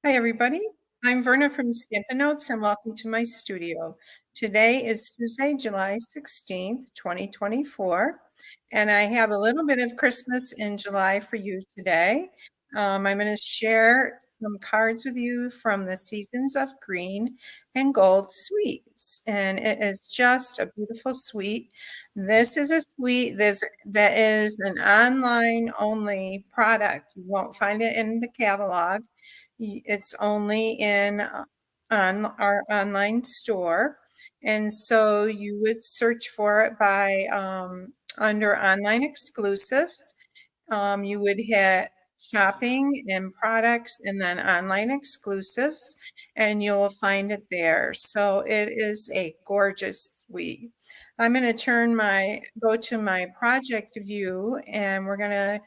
Hi, everybody. I'm Verna from StampinNotes and welcome to my studio. Today is Tuesday, July 16th, 2024, and I have a little bit of Christmas in July for you today. I'm going to share some cards with you from the Seasons of Green and Gold suites, and it is just a beautiful suite. This is a suite that is an online only product. You won't find it in the catalog. It's only in on our online store. And so you would search for it by under online exclusives. You would hit shopping and products and then online exclusives, and you'll find it there. So it is a gorgeous suite. I'm going to go to my project view, and we're going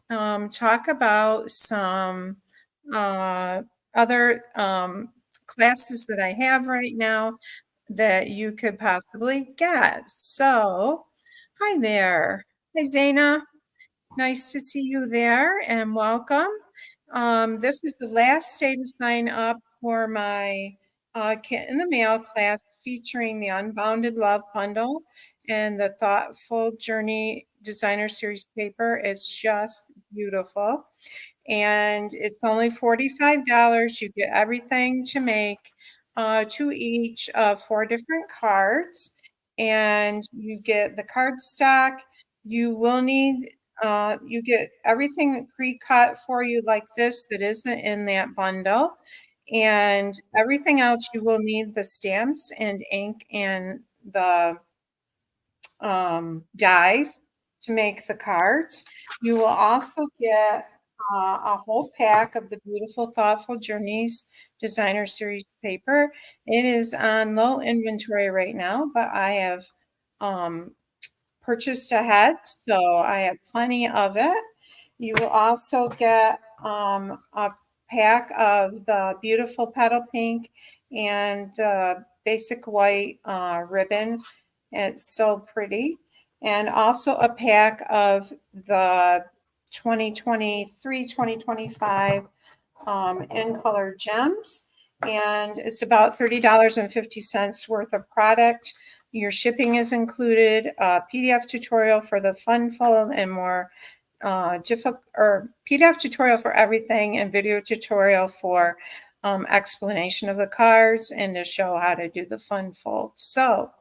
to talk about some uh, other classes that I have right now that you could possibly get. So, hi there. Hi, Zaina. Nice to see you there and welcome. This is the last day to sign up for my Kit in the Mail class featuring the Unbounded Love Bundle and the Thoughtful Journey Designer Series paper. It's just beautiful. And it's only $45. You get everything to make to each of 4 different cards. And you get the cardstock. You will need you get everything pre-cut for you like this that isn't in that bundle. And everything else you will need the stamps and ink and the dies to make the cards. You will also get a whole pack of the beautiful Thoughtful Journeys Designer Series paper. It is on low inventory right now, but I have purchased ahead, so I have plenty of it. You will also get a pack of the beautiful petal pink and basic white ribbon. It's so pretty. And also a pack of the 2023-2025 in color gems. And it's about $30.50 worth of product. Your shipping is included, a PDF tutorial for the fun fold and more difficult, or PDF tutorial for everything and video tutorial for explanation of the cards and to show how to do the fun fold. So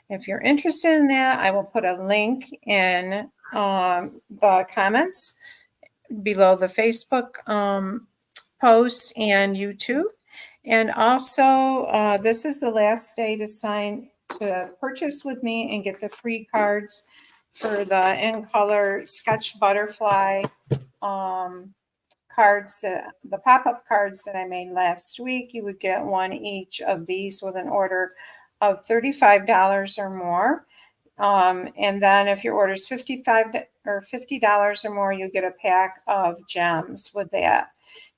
if you're interested in that, I will put a link in the comments below the Facebook post and YouTube. And also, this is the last day to purchase with me and get the free cards for the in color sketch butterfly cards, the pop-up cards that I made last week. You would get one each of these with an order of $35 or more. And then if your order is $50 or more, you get a pack of gems with that.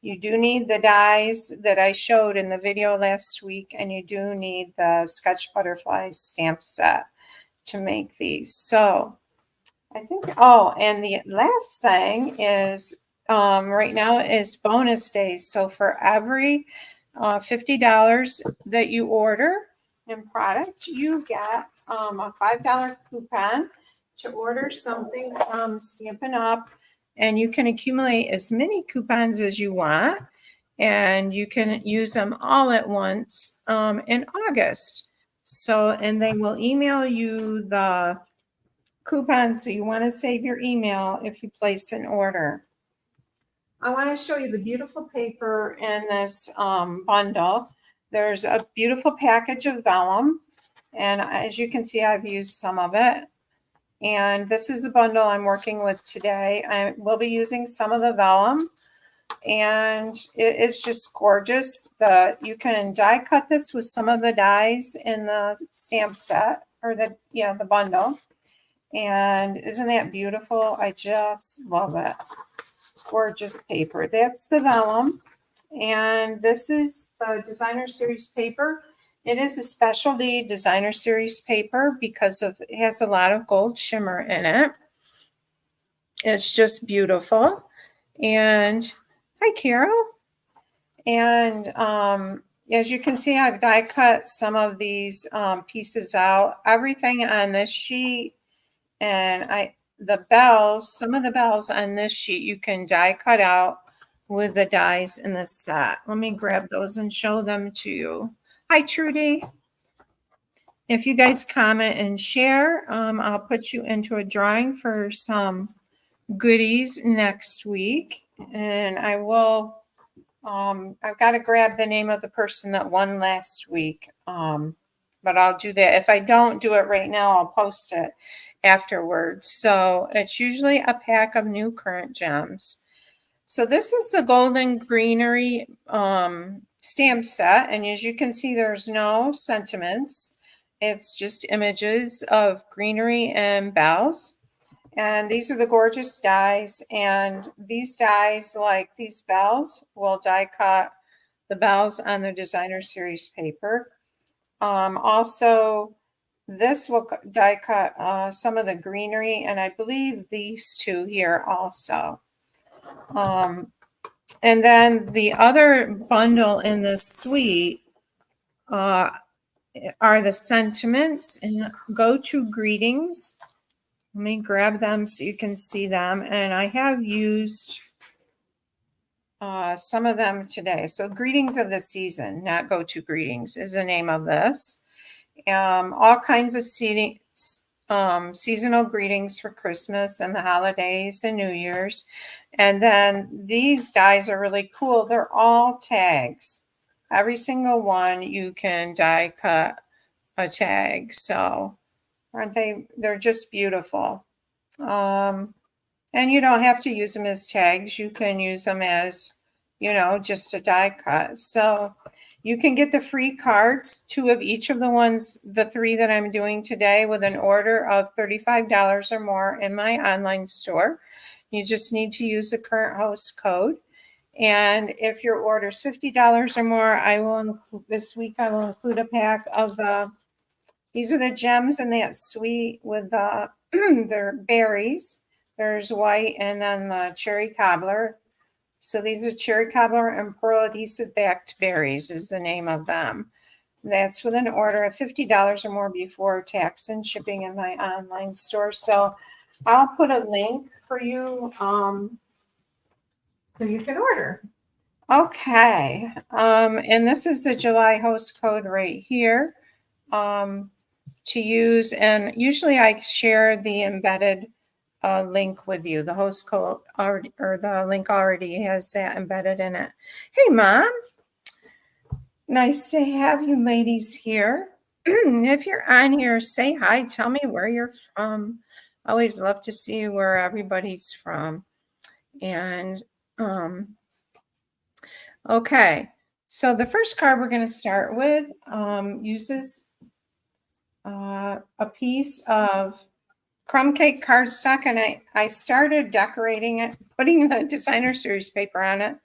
You do need the dies that I showed in the video last week, and you do need the Sketch Butterfly stamp set to make these. So I think, oh, and the last thing is right now is bonus days. So for every $50 that you order in product, you get a $5 coupon to order something from Stampin' Up! And you can accumulate as many coupons as you want, and you can use them all at once in August. So, and they will email you the coupons, so you want to save your email if you place an order. I want to show you the beautiful paper in this bundle. There's a beautiful package of vellum, and as you can see, I've used some of it. And this is the bundle I'm working with today. I will be using some of the vellum, and it's just gorgeous. You can die cut this with some of the dies in the stamp set, or the bundle. And isn't that beautiful? I just love it. Gorgeous paper. That's the vellum. And this is the designer series paper. It is a specialty designer series paper because it has a lot of gold shimmer in it. It's just beautiful. And hi, Carol. And as you can see, I've die cut some of these pieces out. Everything on this sheet, and some of the bells on this sheet you can die cut out with the dies in the set. Let me grab those and show them to you. Hi, Trudy. If you guys comment and share, I'll put you into a drawing for some goodies next week. And I will, I've got to grab the name of the person that won last week. But I'll do that. If I don't do it right now, I'll post it afterwards. So it's usually a pack of new current gems. So this is the Golden Greenery stamp set. And as you can see, there's no sentiments. It's just images of greenery and bells. And these are the gorgeous dies. And these dies, like these bells, will die cut the bells on the designer series paper. Also, this will die cut some of the greenery, and I believe these two here also. And then the other bundle in this suite are the sentiments and go-to greetings. Let me grab them so you can see them. And I have used some of them today. So greetings of the season, not go-to greetings, is the name of this. All kinds of seasonal greetings for Christmas and the holidays and New Year's. And then these dies are really cool. They're all tags. Every single one you can die cut a tag. So aren't they? They're just beautiful. And you don't have to use them as tags. You can use them as, just a die cut. So you can get the free cards, 2 of each of the 3 that I'm doing today, with an order of $35 or more in my online store. You just need to use the current host code. And if your order is $50 or more, I will include a pack of these are the gems in that suite with their berries. There's white and then the cherry cobbler. So these are cherry cobbler and pearl adhesive backed berries is the name of them. That's with an order of $50 or more before tax and shipping in my online store. So I'll put a link for you so you can order. Okay. And this is the July host code right here to use. And usually I share the embedded link with you. The host code already, or the link already has that embedded in it. Hey, Mom. Nice to have you ladies here. If you're on here, say hi. Tell me where you're from. I always love to see where everybody's from. And okay, so the first card we're going to start with uses a piece of crumb cake cardstock, and I started decorating it, putting the designer series paper on it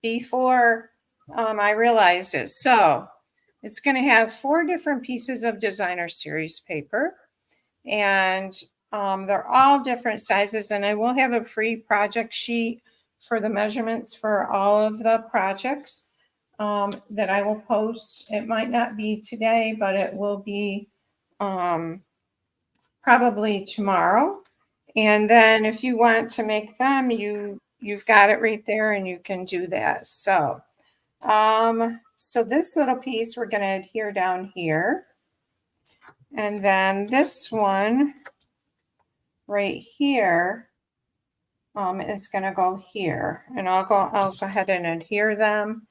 before I realized it. So it's going to have 4 different pieces of designer series paper, and they're all different sizes, and I will have a free project sheet for the measurements for all of the projects that I will post. It might not be today, but it will be probably tomorrow. And then if you want to make them, you've got it right there and you can do that. So, so this little piece we're going to adhere down here. And then this one right here is going to go here. And I'll go ahead and adhere them.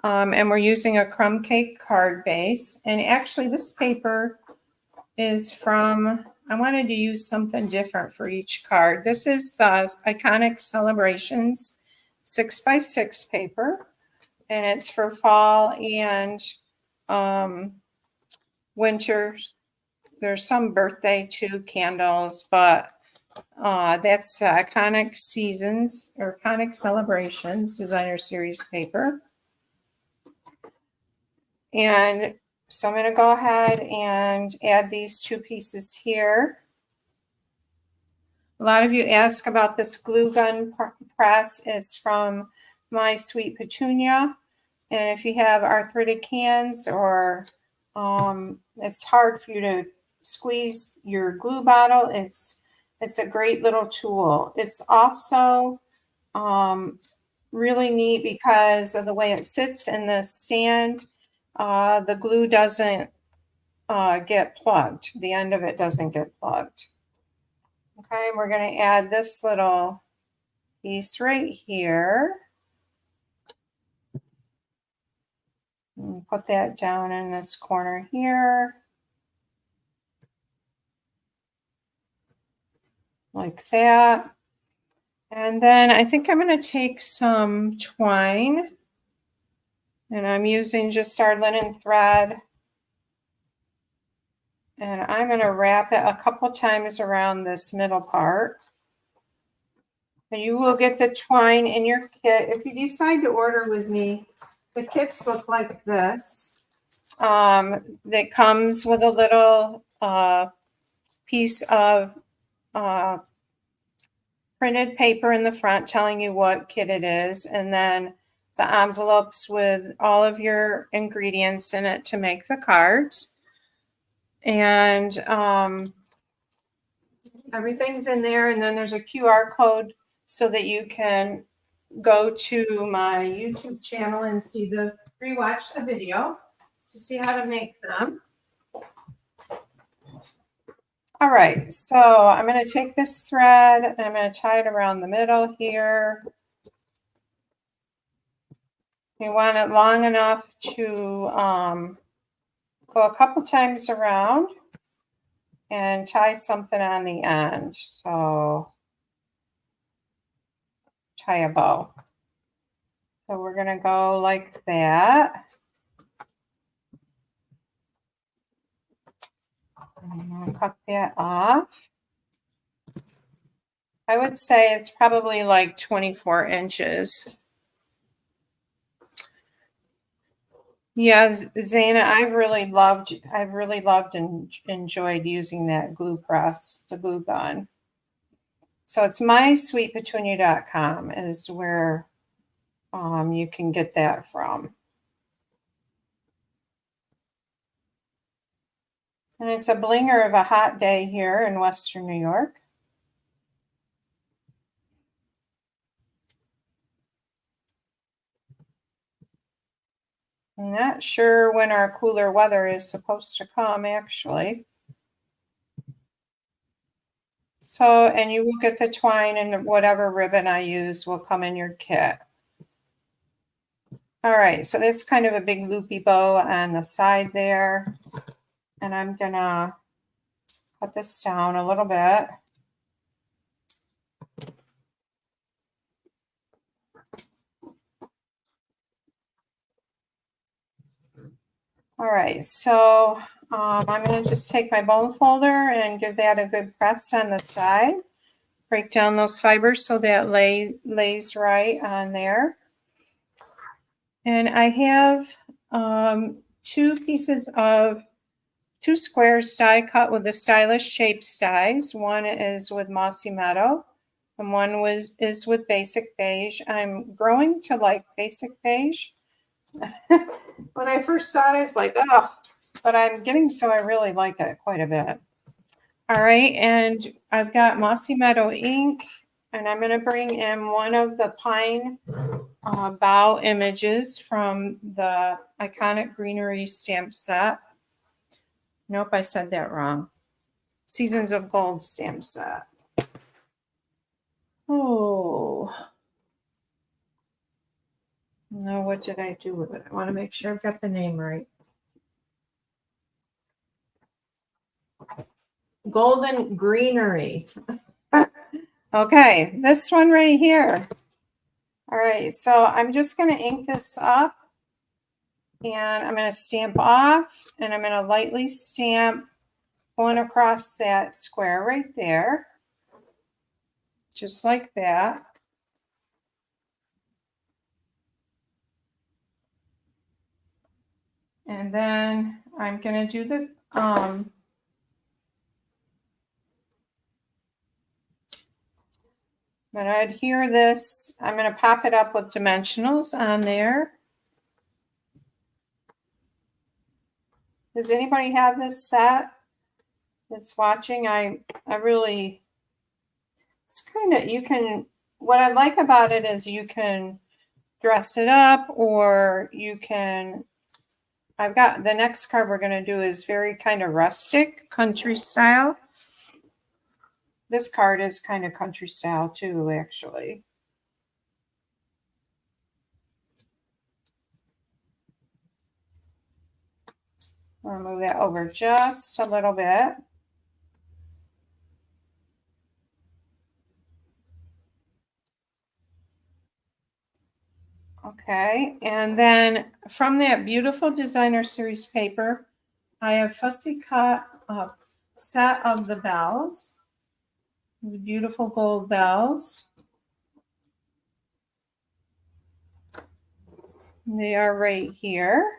And we're using a crumb cake card base. And actually this paper is from, I wanted to use something different for each card. This is the Iconic Celebrations 6x6 paper, and it's for fall and winter. There's some birthday too, candles, but that's Iconic Seasons or Iconic Celebrations designer series paper. And so I'm going to go ahead and add these 2 pieces here. A lot of you ask about this glue gun press. It's from My Sweet Petunia, And if you have arthritic hands or it's hard for you to squeeze your glue bottle, it's a great little tool. It's also really neat because of the way it sits in the stand. The glue doesn't get plugged. The end of it doesn't get plugged. Okay, we're going to add this little piece right here. And put that down in this corner here. Like that. And then I think I'm going to take some twine. And I'm using just our linen thread. And I'm going to wrap it a couple times around this middle part. And you will get the twine in your kit. If you decide to order with me, the kits look like this. That comes with a little piece of printed paper in the front telling you what kit it is. And then the envelopes with all of your ingredients in it to make the cards. And everything's in there. And then there's a QR code so that you can go to my YouTube channel and rewatch the video to see how to make them. All right, so I'm going to take this thread and I'm going to tie it around the middle here. You want it long enough to go a couple times around and tie something on the end. So tie a bow. So we're going to go like that. I'm going to cut that off. I would say it's probably like 24 inches. Yeah, Zaina, I've really loved and enjoyed using that glue press, the glue gun. So it's mysweetpetunia.com is where you can get that from. And it's a blinger of a hot day here in Western New York. I'm not sure when our cooler weather is supposed to come, actually. So, and you will get the twine and whatever ribbon I use will come in your kit. All right, so that's kind of a big loopy bow on the side there. And I'm gonna cut this down a little bit. All right, so I'm going to just take my bone folder and give that a good press on the side. Break down those fibers so that lays right on there. And I have two squares die cut with the Stylish Shapes dies. One is with Mossy Meadow and one is with Basic Beige. I'm growing to like Basic Beige. When I first saw it, I was like, oh, but I'm getting so I really like it quite a bit. All right, and I've got Mossy Meadow ink, and I'm going to bring in one of the pine bough images from the Iconic Greenery stamp set. Nope, I said that wrong. Seasons of Gold stamp set. Oh. No, what did I do with it? I want to make sure I've got the name right. Golden Greenery. Okay, this one right here. All right, so I'm just going to ink this up and I'm going to stamp off and I'm going to lightly stamp going across that square right there. Just like that. And then I'm going to do the I'm going to adhere this. I'm going to pop it up with dimensionals on there. Does anybody have this set that's watching? I really, it's kind of, you can, what I like about it is you can dress it up, or you can, I've got, the next card we're going to do is very kind of rustic, country style. This card is kind of country style too, actually. I'll move that over just a little bit. Okay, and then from that beautiful designer series paper, I have fussy cut a set of the bells, the beautiful gold bells. They are right here.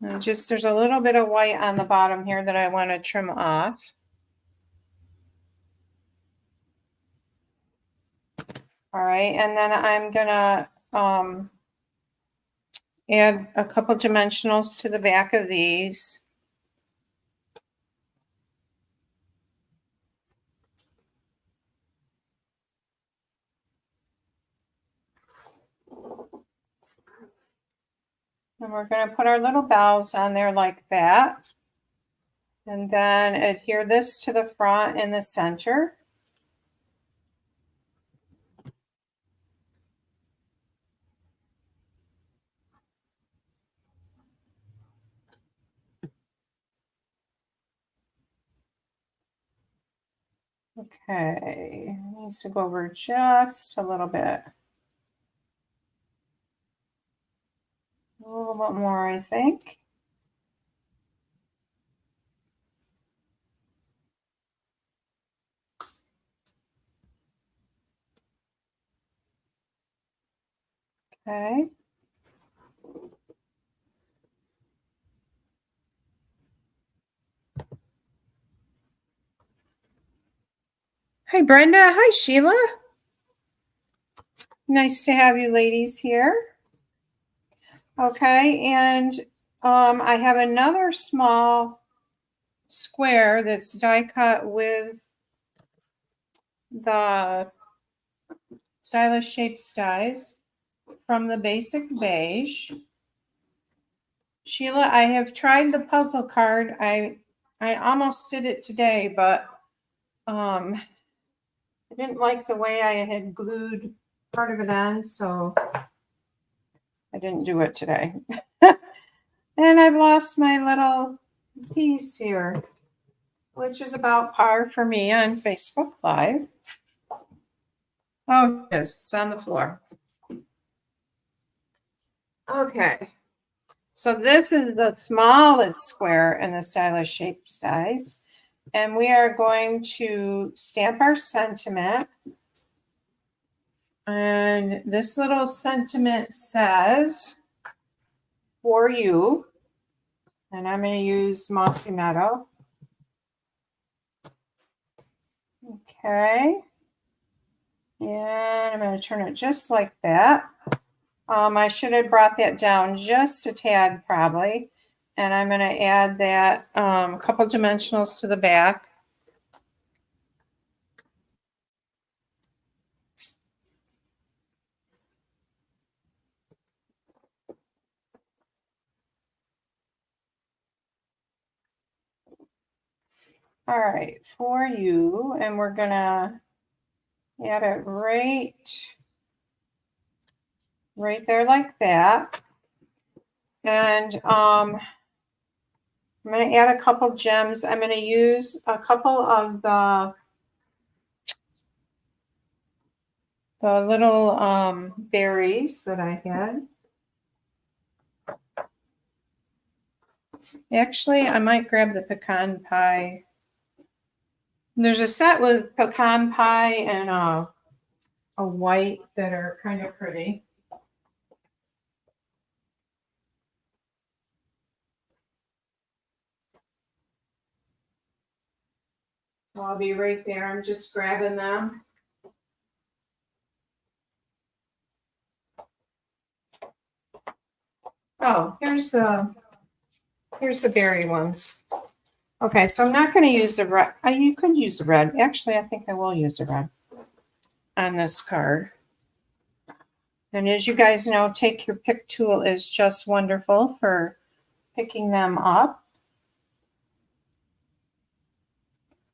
And just, there's a little bit of white on the bottom here that I want to trim off. All right, and then I'm gonna add a couple dimensionals to the back of these. And we're going to put our little bells on there like that. And then adhere this to the front in the center. Okay, needs to go over just a little bit. A little bit more, I think. Okay. Hi, Brenda. Hi, Sheila. Nice to have you ladies here. Okay, and I have another small square that's die cut with the Stylish Shapes dies from the Basic Beige. Sheila, I have tried the puzzle card. I almost did it today, but I didn't like the way I had glued part of it on, so I didn't do it today. And I've lost my little piece here, which is about par for me on Facebook Live. Oh, yes, it's on the floor. Okay. So this is the smallest square in the Stylish Shapes dies. And we are going to stamp our sentiment. And this little sentiment says, "For you." And I'm going to use Mossy Meadow. Okay. And I'm going to turn it just like that. I should have brought that down just a tad probably. And I'm going to add that a couple dimensionals to the back. All right, for you, and we're going to add it right there like that. And I'm going to add a couple gems. I'm going to use a couple of the little berries that I had. Actually, I might grab the pecan pie. There's a set with pecan pie and a white that are kind of pretty. So I'll be right there. I'm just grabbing them. Oh, here's the berry ones. Okay, so I'm not going to use the red. You could use the red. Actually, I think I will use the red on this card. And as you guys know, Take Your Pick tool is just wonderful for picking them up.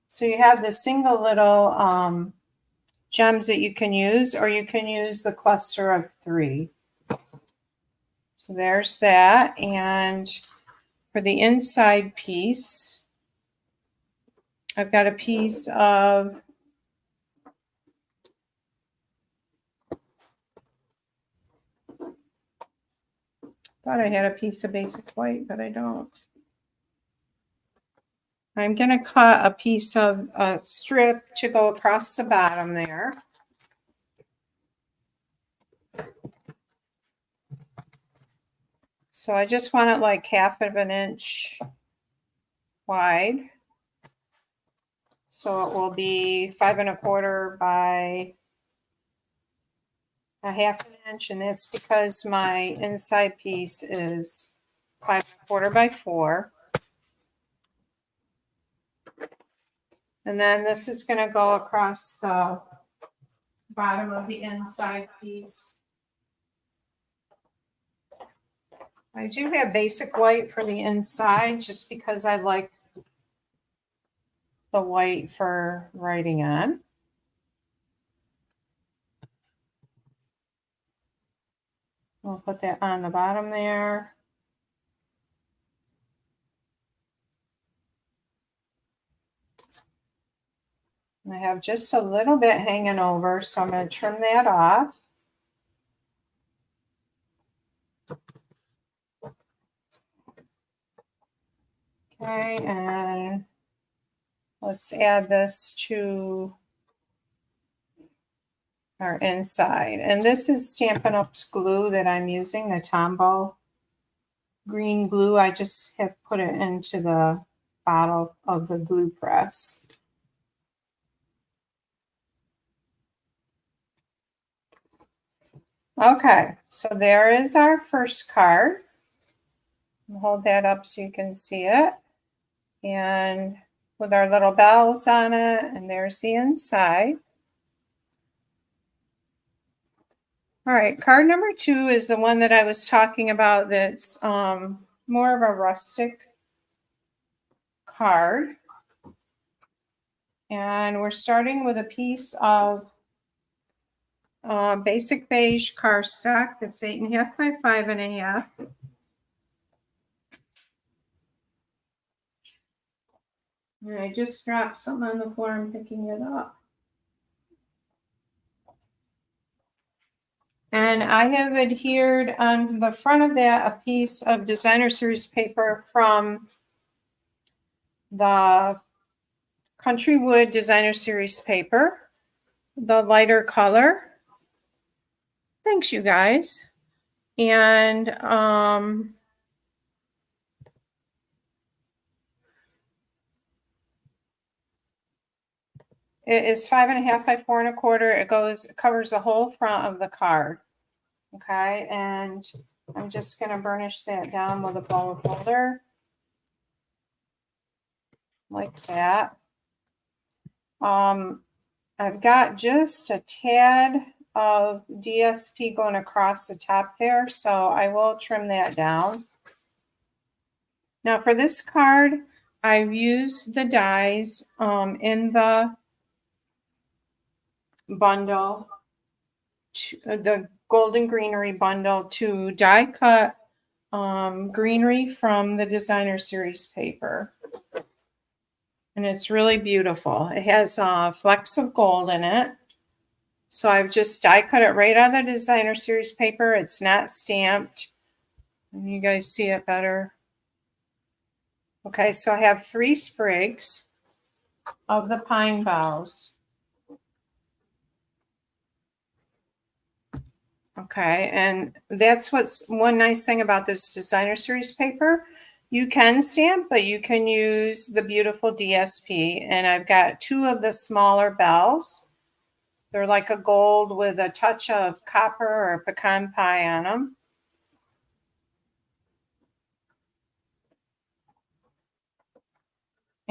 So you have the single little gems that you can use, or you can use the cluster of 3. So there's that. And for the inside piece, I've got a piece of thought I had a piece of basic white, but I don't. I'm going to cut a piece of a strip to go across the bottom there. So I just want it like 1/2 inch wide. So it will be 5 1/4 by 1/2 inch, and that's because my inside piece is 5 1/4 by 4. And then this is going to go across the bottom of the inside piece. I do have basic white for the inside just because I like the white for writing on. We'll put that on the bottom there. I have just a little bit hanging over, so I'm going to trim that off. Okay, and let's add this to our inside. And this is Stampin' Up's glue that I'm using, the Tombow green glue. I just have put it into the bottle of the glue press. Okay, so there is our first card. I'll hold that up so you can see it. And with our little bells on it, and there's the inside. All right, card number 2 is the one that I was talking about that's more of a rustic card. And we're starting with a piece of basic beige cardstock that's 8 1/2 by 5 1/2. And I just dropped something on the floor and picking it up. And I have adhered on the front of that a piece of designer series paper from the Country Wood designer series paper, the lighter color. Thanks, you guys. And it is 5 1/2 by 4 1/4. It covers the whole front of the card. Okay, and I'm just going to burnish that down with a bone folder like that. I've got just a tad of DSP going across the top there, so I will trim that down. Now for this card, I've used the dies in the bundle, the Golden Greenery bundle, to die cut greenery from the designer series paper. And it's really beautiful. It has flecks of gold in it. So I've just die cut it right out of the designer series paper. It's not stamped. And you guys see it better. Okay, so I have 3 sprigs of the pine boughs. Okay, and that's what's one nice thing about this designer series paper. You can stamp, but you can use the beautiful DSP. And I've got 2 of the smaller bells. They're like a gold with a touch of copper or pecan pie on them.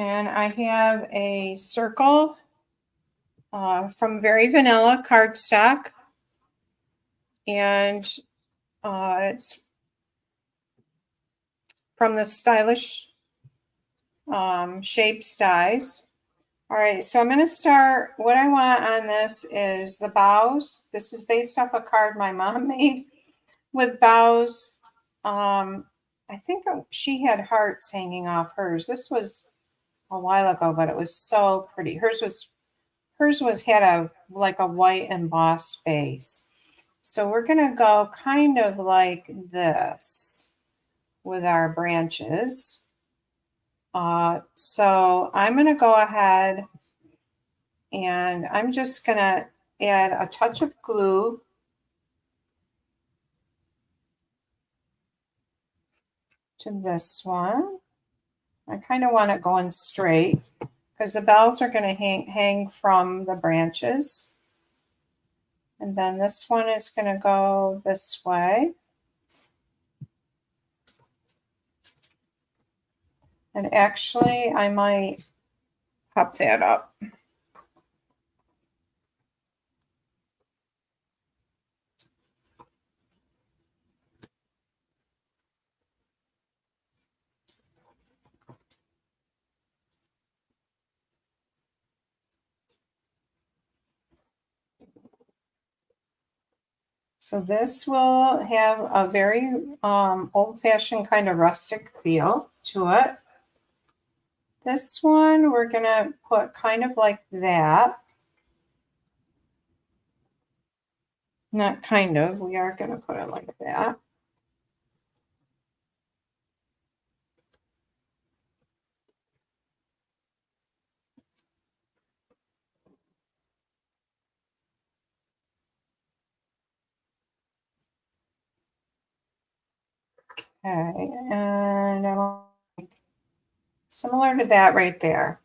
And I have a circle from Very Vanilla cardstock. And it's from the Stylish Shapes dies. All right, so I'm going to start. What I want on this is the bows. This is based off a card my mom made with bows. I think she had hearts hanging off hers. This was a while ago, but it was so pretty. Hers was had a like a white embossed base. So we're going to go kind of like this with our branches. So I'm going to go ahead and I'm just going to add a touch of glue to this one. I kind of want it going straight because the bells are going to hang from the branches. And then this one is going to go this way. And actually, I might pop that up. So this will have a very old-fashioned kind of rustic feel to it. This one we're going to put kind of like that. Not kind of, we are going to put it like that. Okay, and similar to that right there.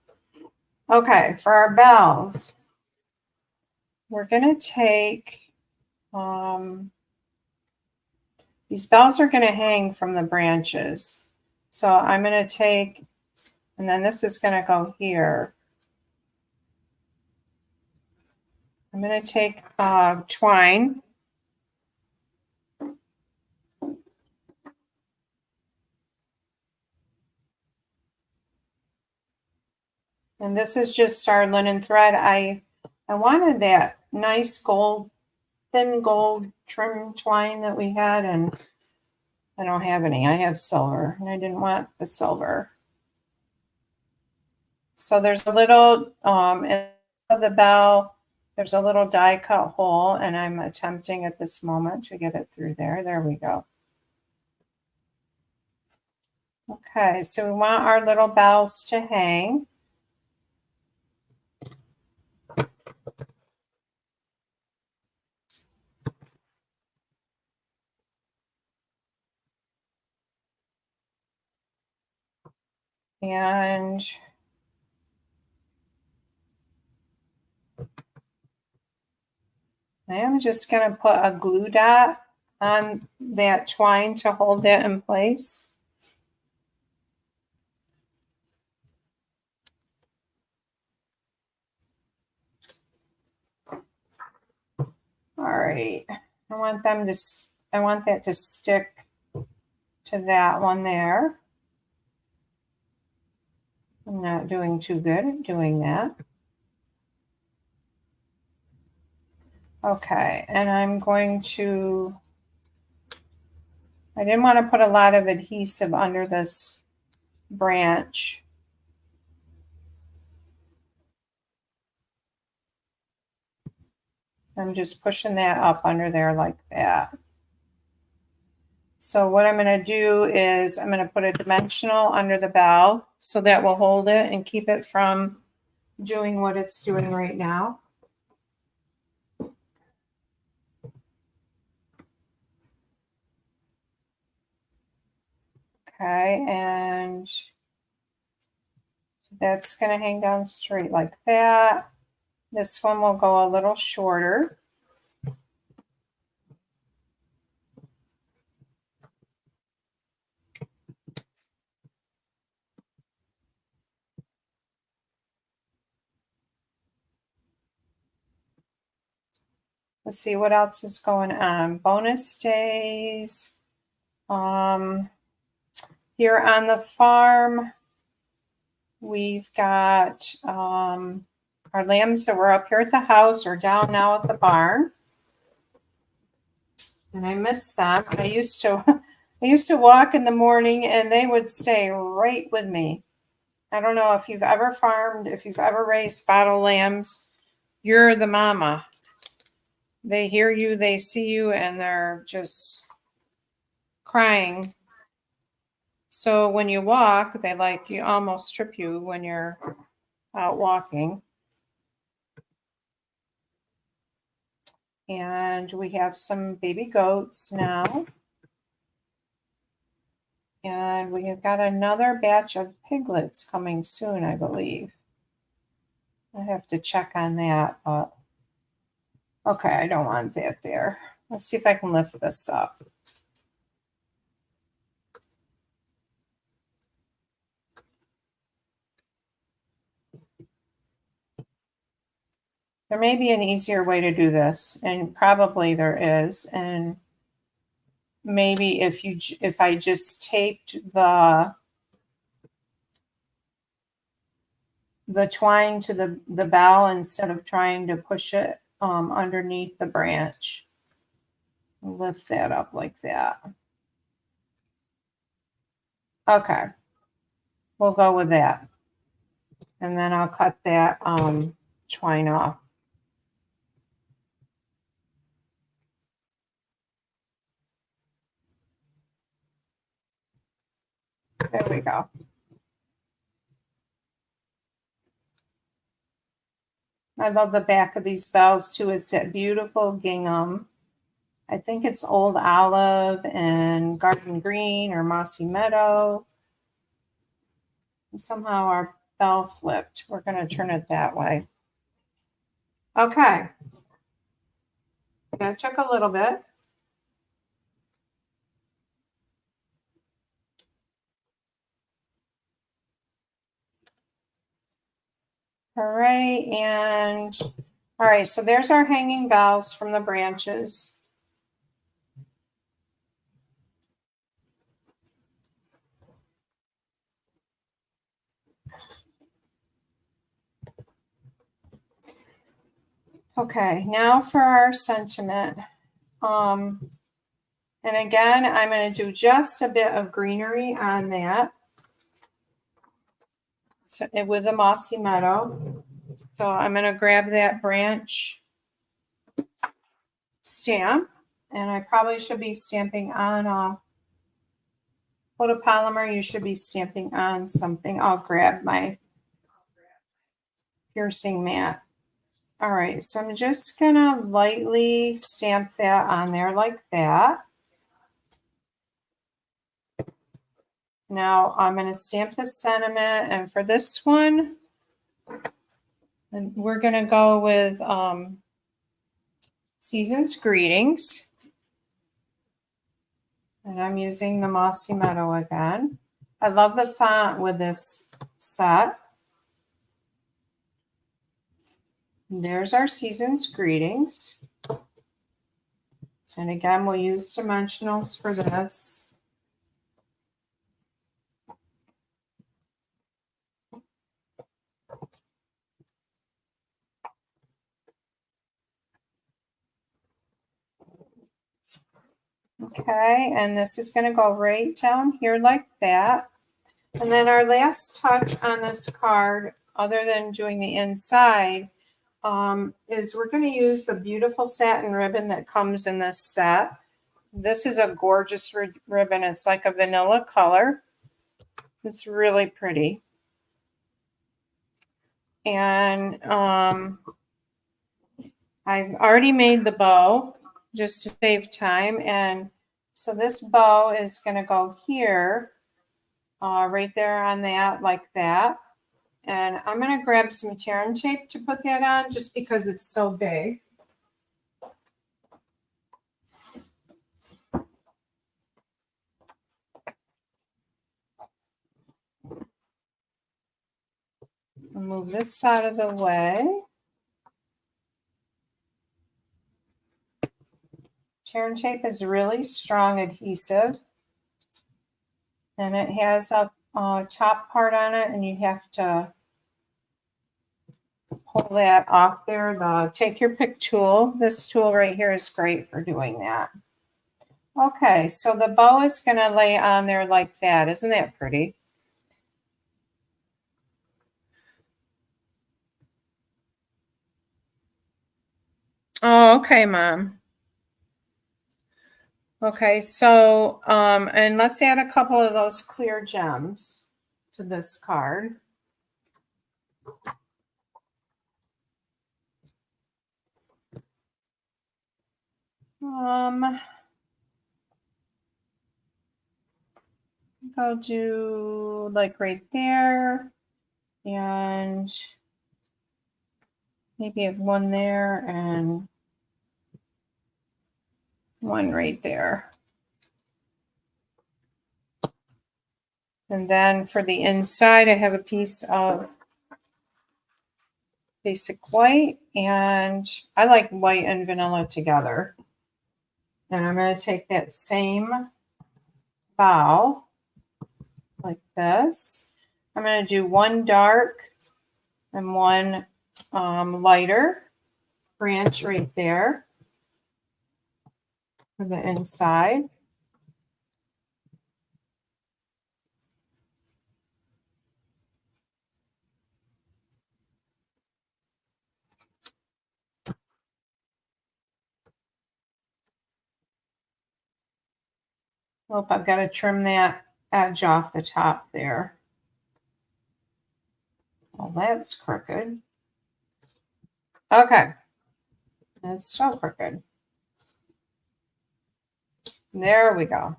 Okay, for our bells, we're going to take, these bells are going to hang from the branches. So I'm going to take, and then this is going to go here. I'm going to take twine. And this is just our linen thread. I wanted that nice gold, thin gold trim twine that we had, and I don't have any. I have silver, and I didn't want the silver. So there's a little, in the bell, there's a little die cut hole, and I'm attempting at this moment to get it through there. There we go. Okay, so we want our little bells to hang. And I am just going to put a glue dot on that twine to hold that in place. All right, I want that to stick to that one there. I'm not doing too good at doing that. Okay, and I'm going to, I didn't want to put a lot of adhesive under this branch. I'm just pushing that up under there like that. So what I'm going to do is I'm going to put a dimensional under the bell so that will hold it and keep it from doing what it's doing right now. Okay, and that's going to hang down straight like that. This one will go a little shorter. Let's see what else is going on. Bonus days. Here on the farm, we've got our lambs that were up here at the house are down now at the barn. And I miss them. I used to walk in the morning and they would stay right with me. I don't know if you've ever farmed, if you've ever raised spotted lambs, you're the mama. They hear you, they see you, and they're just crying. So when you walk, they you almost trip you when you're out walking. And we have some baby goats now. And we have got another batch of piglets coming soon, I believe. I have to check on that, but okay, I don't want that there. Let's see if I can lift this up. There may be an easier way to do this, and probably there is. And maybe if I just taped the twine to the bough instead of trying to push it underneath the branch. Lift that up like that. Okay, we'll go with that. And then I'll cut that twine off. There we go. I love the back of these bells too. It's that beautiful gingham. I think it's old olive and garden green or mossy meadow. And somehow our bell flipped. We're going to turn it that way. Okay. That took a little bit. All right, and all right, so there's our hanging bells from the branches. Okay, now for our sentiment. And again, I'm going to do just a bit of greenery on that. So, with the mossy meadow. So I'm going to grab that branch stamp, and I probably should be stamping on a photopolymer. You should be stamping on something. I'll grab my piercing mat. All right, so I'm just going to lightly stamp that on there like that. Now I'm going to stamp the sentiment, and for this one, we're going to go with Season's Greetings. And I'm using the Mossy Meadow again. I love the font with this set. There's our Season's Greetings. And again, we'll use dimensionals for this. Okay, and this is going to go right down here like that. And then our last touch on this card, other than doing the inside, is we're going to use the beautiful satin ribbon that comes in this set. This is a gorgeous ribbon. It's like a vanilla color. It's really pretty. And I've already made the bow just to save time. And so this bow is going to go here, right there on that, like that. And I'm going to grab some tear and tape to put that on just because it's so big. I'll move this out of the way. Tear and tape is really strong adhesive, and it has a top part on it, and you have to pull that off there. The take your pick tool. This tool right here is great for doing that. Okay, so the bow is going to lay on there like that. Isn't that pretty? Oh, okay, Mom. Okay, so, and let's add a couple of those clear gems to this card. I'll do like right there, and maybe one there and one right there. And then for the inside, I have a piece of basic white, and I like white and vanilla together. And I'm going to take that same bow like this. I'm going to do one dark and one lighter branch right there for the inside. Oh, I've got to trim that edge off the top there. Well, that's crooked. Okay. That's still crooked. There we go.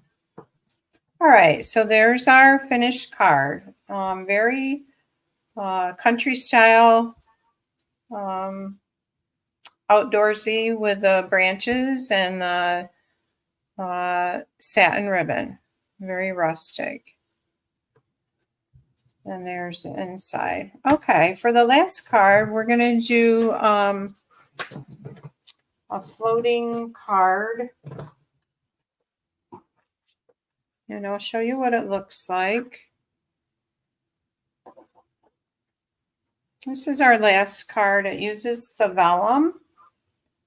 All right, so there's our finished card. Very country style, outdoorsy with the branches and the satin ribbon. Very rustic. And there's the inside. Okay, for the last card, we're going to do a floating card. And I'll show you what it looks like. This is our last card. It uses the vellum.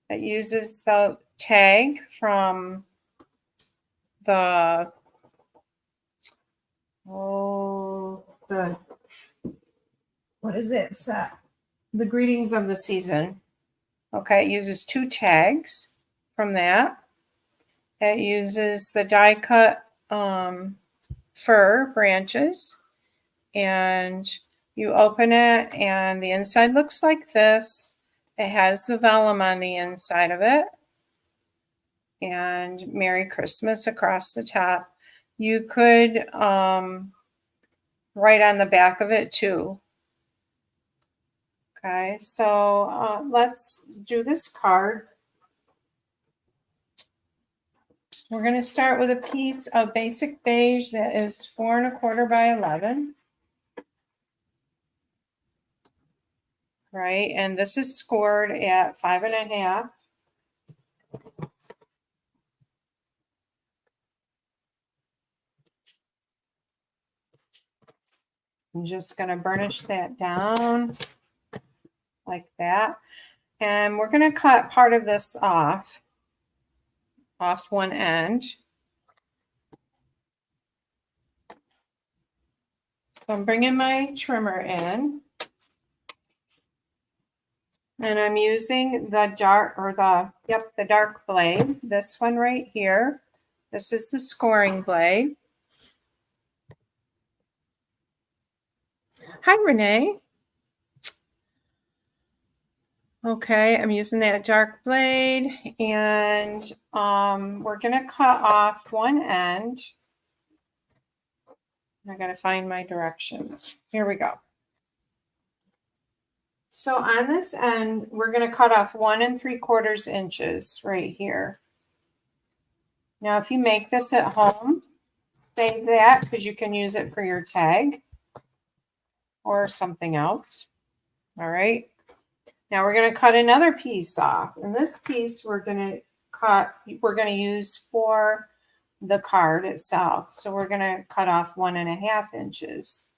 It uses the tag from the what is it? The greetings of the season. Okay, it uses 2 tags from that. It uses the die cut fir branches, and you open it and the inside looks like this. It has the vellum on the inside of it, and Merry Christmas across the top. You could write on the back of it too. Okay, so let's do this card. We're going to start with a piece of basic beige that is 4 1/4 by 11. Right, and this is scored at 5 1/2. I'm just going to burnish that down like that. And we're going to cut part of this off one end. So I'm bringing my trimmer in. And I'm using the dark blade, this one right here. This is the scoring blade. Hi, Renee. Okay, I'm using that dark blade, and we're going to cut off one end. I got to find my directions. Here we go. So on this end, we're going to cut off 1 3/4 inches right here. Now, if you make this at home, save that because you can use it for your tag or something else. All right. Now we're going to cut another piece off. And this piece we're going to we're going to use for the card itself. So we're going to cut off 1.5 inches.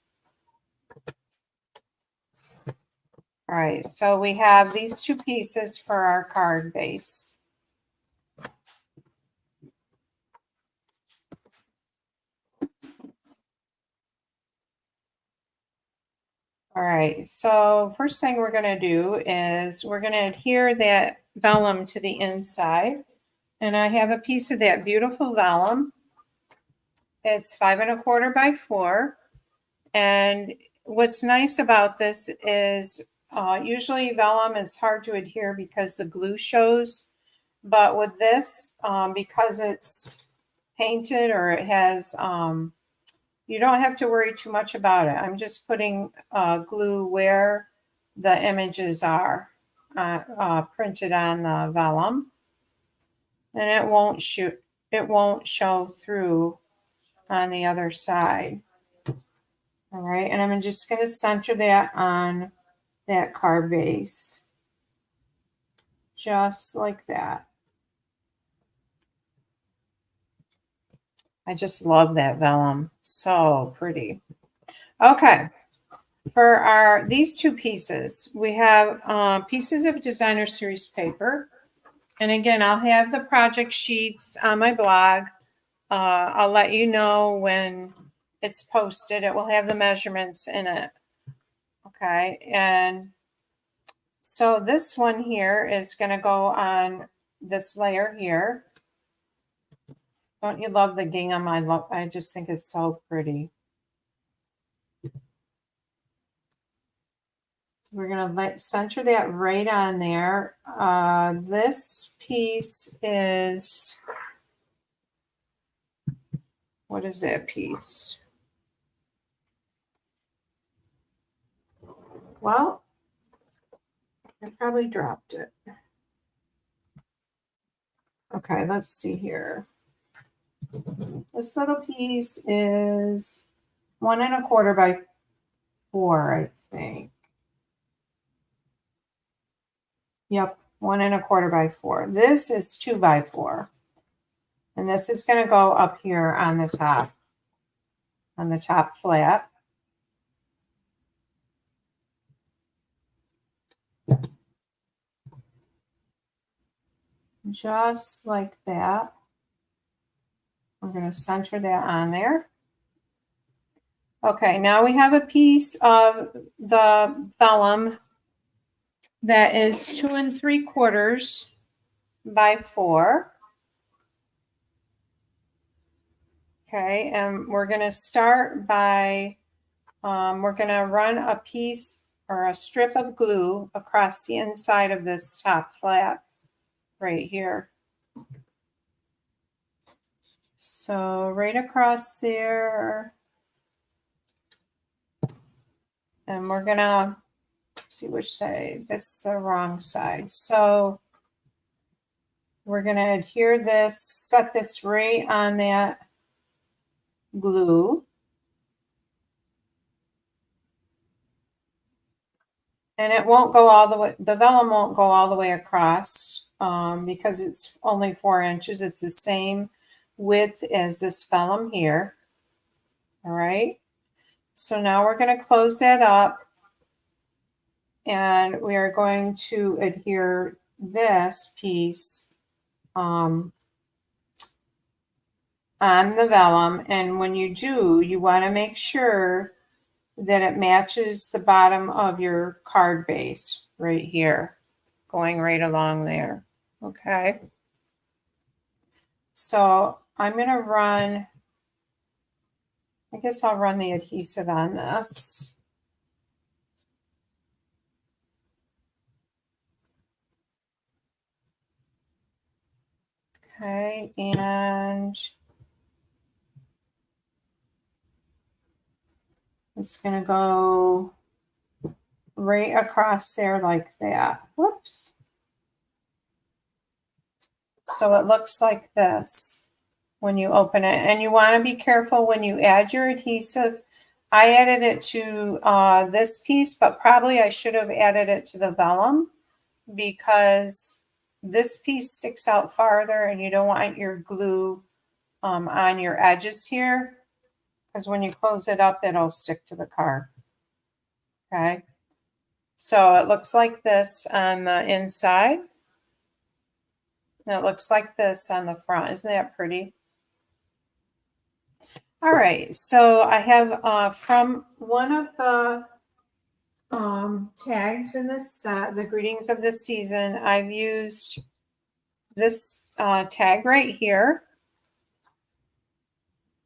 All right, so we have these two pieces for our card base. All right, so first thing we're going to do is we're going to adhere that vellum to the inside. And I have a piece of that beautiful vellum. It's 5 1/4 by 4. And what's nice about this is usually vellum is hard to adhere because the glue shows. But with this, because it's painted or it has, you don't have to worry too much about it. I'm just putting glue where the images are printed on the vellum. And it won't show through on the other side. All right, and I'm just going to center that on that card base. Just like that. I just love that vellum. So pretty. Okay. For these two pieces, we have pieces of designer series paper. And again, I'll have the project sheets on my blog. I'll let you know when it's posted. It will have the measurements in it. Okay. And so this one here is going to go on this layer here. Don't you love the gingham? I just think it's so pretty. So we're going to center that right on there. This piece is, what is that piece? Well, I probably dropped it. Okay, let's see here. This little piece is 1 1/4 by 4, I think. Yep, 1 1/4 by 4. This is 2 by 4. And this is going to go up here on the top flat. Just like that. We're going to center that on there. Okay, now we have a piece of the vellum that is 2 3/4 by 4. Okay, and we're going to start by, we're going to run a piece or a strip of glue across the inside of this top flat right here. So right across there. And we're going to see which side. This is the wrong side. So we're going to adhere this, set this right on that glue. And it won't go all the way, the vellum won't go all the way across because it's only 4 inches. It's the same width as this vellum here. All right. So now we're going to close that up. And we are going to adhere this piece on the vellum. And when you do, you want to make sure that it matches the bottom of your card base right here, going right along there. Okay. So I'm going to run, I guess I'll run the adhesive on this. Okay, and it's going to go right across there like that. Whoops. So it looks like this when you open it. And you want to be careful when you add your adhesive. I added it to this piece, but probably I should have added it to the vellum because this piece sticks out farther and you don't want your glue on your edges here, because when you close it up, it'll stick to the card. Okay, so it looks like this on the inside. And it looks like this on the front. Isn't that pretty? All right, so I have from one of the tags in this set, the greetings of the season, I've used this tag right here.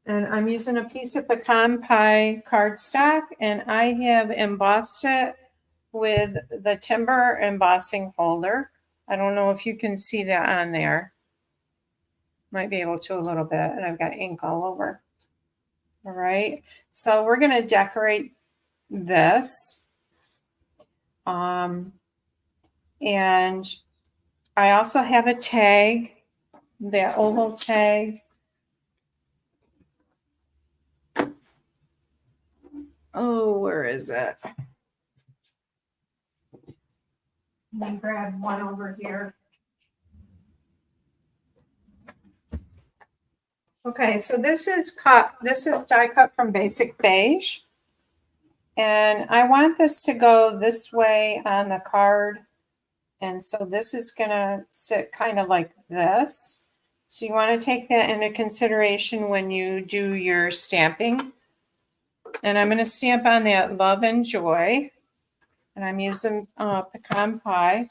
And I'm using a piece of pecan pie cardstock, and I have embossed it with the timber embossing folder. I don't know if you can see that on there. Might be able to a little bit, and I've got ink all over. All right, so we're going to decorate this. And I also have a tag, that oval tag. Oh, where is it? Let me grab one over here. Okay, so this is die cut from Basic Beige. And I want this to go this way on the card. And so this is going to sit kind of like this. So you want to take that into consideration when you do your stamping. And I'm going to stamp on that Love and Joy. And I'm using pecan pie.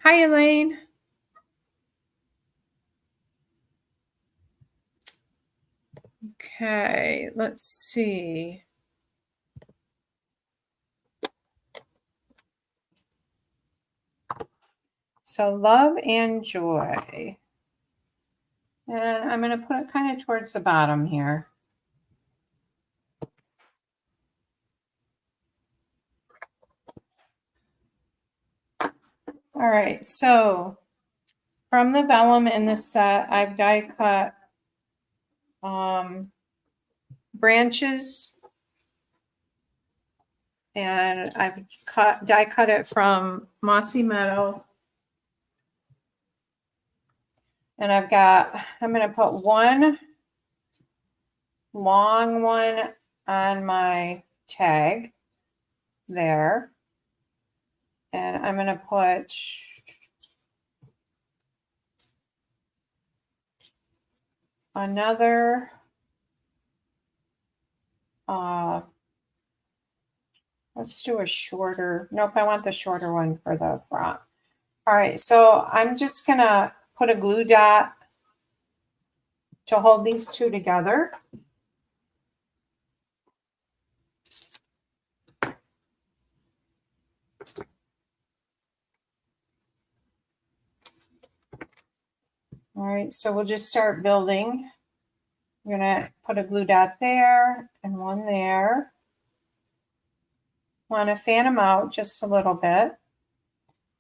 Hi, Elaine. Okay, let's see. So Love and Joy. And I'm going to put it kind of towards the bottom here. All right, so from the vellum in this set, I've die cut branches, and I've die cut it from Mossy Meadow. And I'm going to put one long one on my tag there. And I'm going to put another let's do a shorter. Nope, I want the shorter one for the front. All right, so I'm just going to put a glue dot to hold these two together. All right, so we'll just start building. I'm going to put a glue dot there and one there. Want to fan them out just a little bit.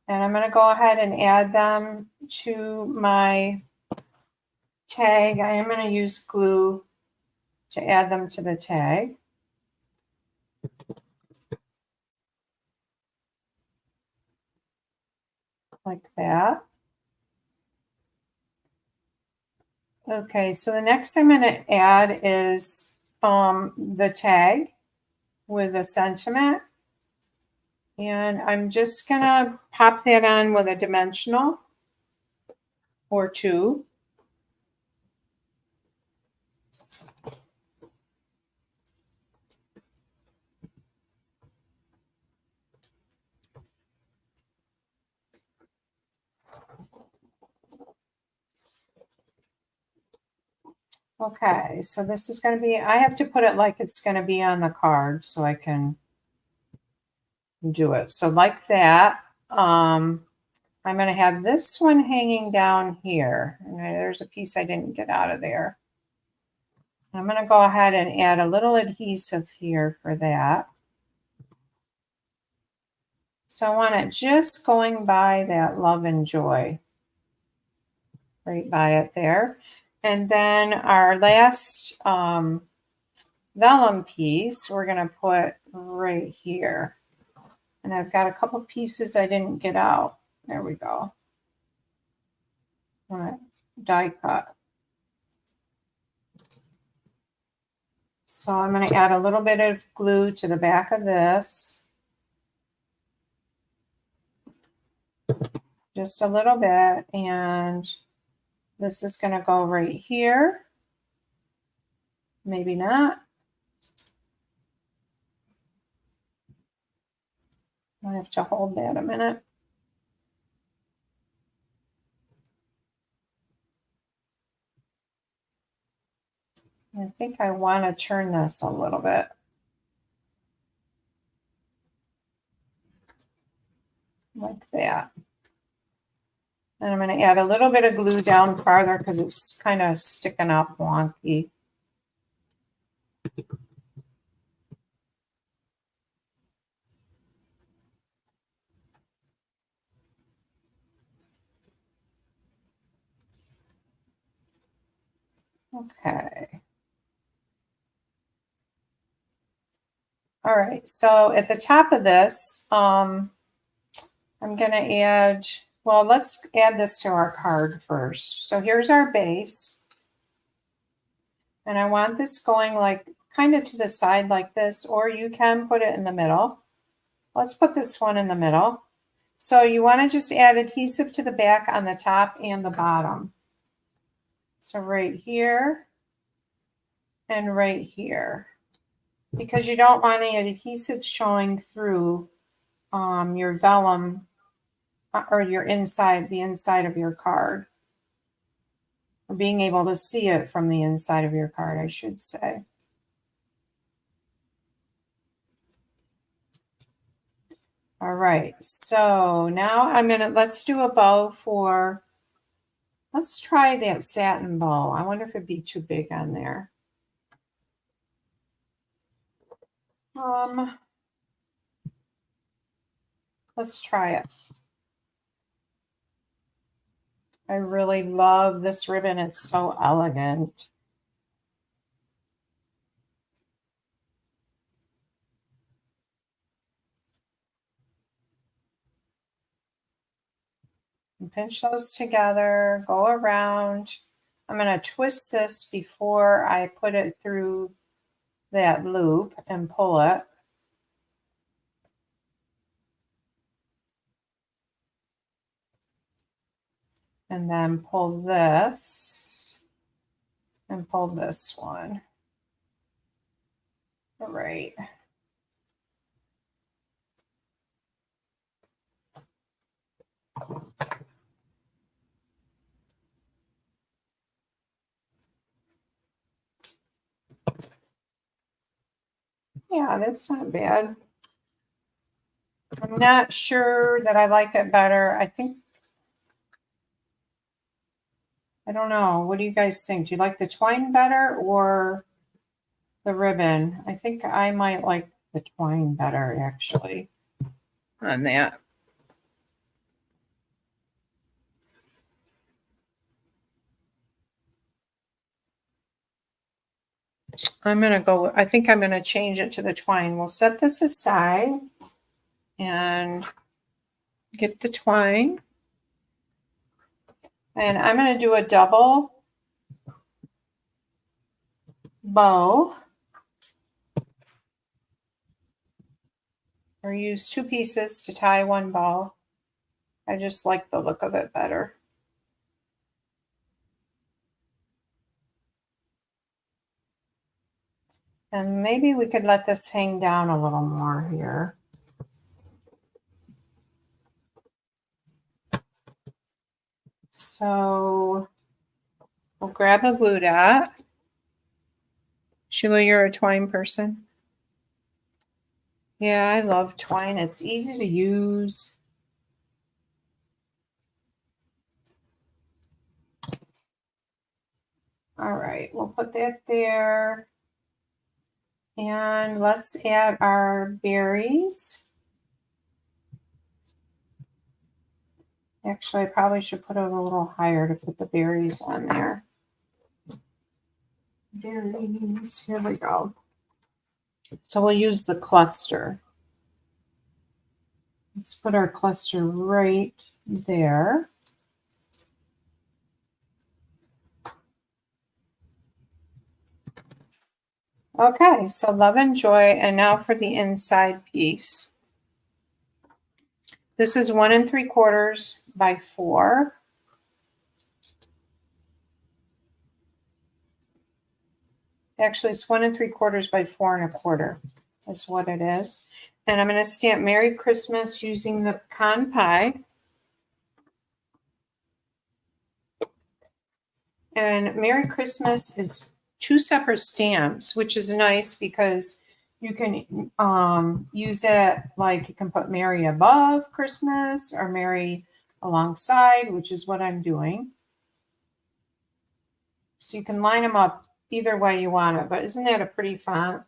And I'm going to go ahead and add them to my tag. I am going to use glue to add them to the tag. Like that. Okay, so the next I'm going to add is the tag with a sentiment. And I'm just going to pop that on with a dimensional or two. Okay, so this is going to be, I have to put it like it's going to be on the card so I can do it. So like that, I'm going to have this one hanging down here. And there's a piece I didn't get out of there. I'm going to go ahead and add a little adhesive here for that. So I want it just going by that Love and Joy, right by it there. And then our last vellum piece, we're going to put right here. And I've got a couple pieces I didn't get out. There we go. All right, die cut. So I'm going to add a little bit of glue to the back of this. Just a little bit, and this is going to go right here. Maybe not. I have to hold that a minute. I think I want to turn this a little bit. Like that. And I'm going to add a little bit of glue down farther because it's kind of sticking up wonky. Okay. All right, so at the top of this, I'm going to add, well, let's add this to our card first. So here's our base. And I want this going like kind of to the side like this, or you can put it in the middle. Let's put this one in the middle. So you want to just add adhesive to the back on the top and the bottom. So right here and right here. Because you don't want any adhesive showing through your vellum or your inside, the inside of your card. Or being able to see it from the inside of your card, I should say. All right, so now let's do a bow for, let's try that satin bow. I wonder if it'd be too big on there. Let's try it. I really love this ribbon. It's so elegant. And pinch those together, go around. I'm going to twist this before I put it through that loop and pull it. And then pull this and pull this one. All right. Yeah, that's not bad. I'm not sure that I like it better. I don't know. What do you guys think? Do you like the twine better or the ribbon? I think I might like the twine better, actually, on that. I think I'm going to change it to the twine. We'll set this aside and get the twine. And I'm going to do a double bow, or use two pieces to tie one bow. I just like the look of it better. And maybe we could let this hang down a little more here. So we'll grab a glue dot. Sheila, you're a twine person? Yeah, I love twine. It's easy to use. All right, we'll put that there. And let's add our berries. Actually, I probably should put it a little higher to put the berries on there. Berries, here we go. So we'll use the cluster. Let's put our cluster right there. Okay, so love and joy, and now for the inside piece. This is 1 3/4 by 4. Actually, it's 1 3/4 by 4 1/4 is what it is. And I'm going to stamp Merry Christmas using the pecan pie. And Merry Christmas is 2 separate stamps, which is nice because you can use it like you can put Merry above Christmas or Merry alongside, which is what I'm doing. So you can line them up either way you want it, but isn't that a pretty font?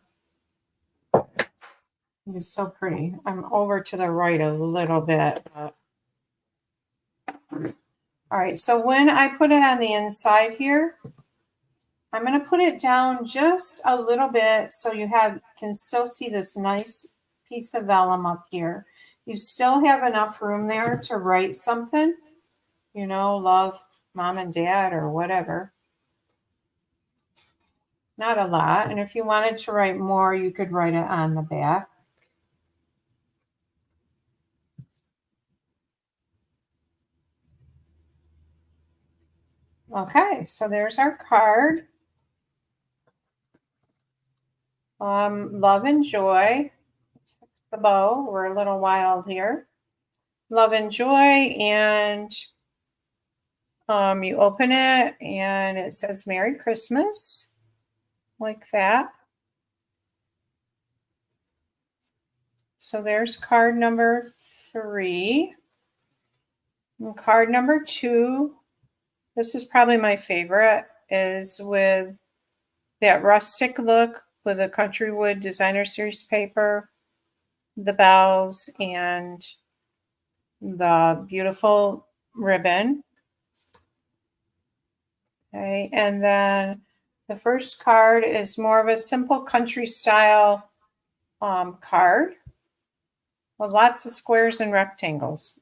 It's so pretty. I'm over to the right a little bit. All right, so when I put it on the inside here, I'm going to put it down just a little bit so you can still see this nice piece of vellum up here. You still have enough room there to write something, you know, love mom and dad or whatever. Not a lot. And if you wanted to write more, you could write it on the back. Okay, so there's our card. Love and joy. Let's fix the bow. We're a little wild here. Love and joy, and you open it and it says Merry Christmas, like that. So there's card number 3. And card number 2, this is probably my favorite, is with that rustic look with the Country Wood Designer Series paper, the bells, and the beautiful ribbon. Okay, and then the first card is more of a simple country style card with lots of squares and rectangles.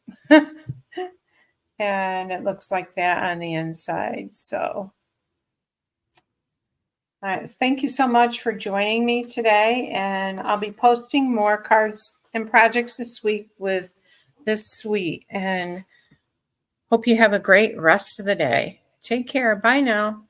And it looks like that on the inside. So thank you so much for joining me today. And I'll be posting more cards and projects this week with this suite. And hope you have a great rest of the day. Take care. Bye now.